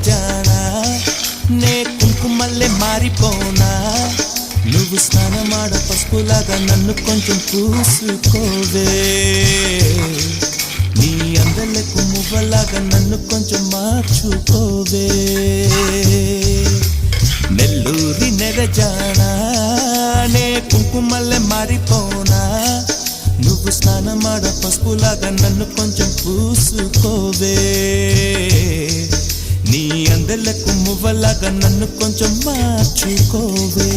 నెరజానా నే కుంకుమల్లే మారిపోనా నువ్వు స్నానమాడ పసుపులాగా నన్ను కొంచెం పూసుకోవే నీ అందలకు మువ్వలాగా నన్ను కొంచెం మార్చుకోవే నెల్లూరి నెరజానా నే కుంకుమల్లే మారిపోనా నువ్వు స్నానమాడ పసుపులాగా నన్ను కొంచెం పూసుకోవే నీ అందలకు మువ్వలాగా నన్ను కొంచెం మార్చుకోవే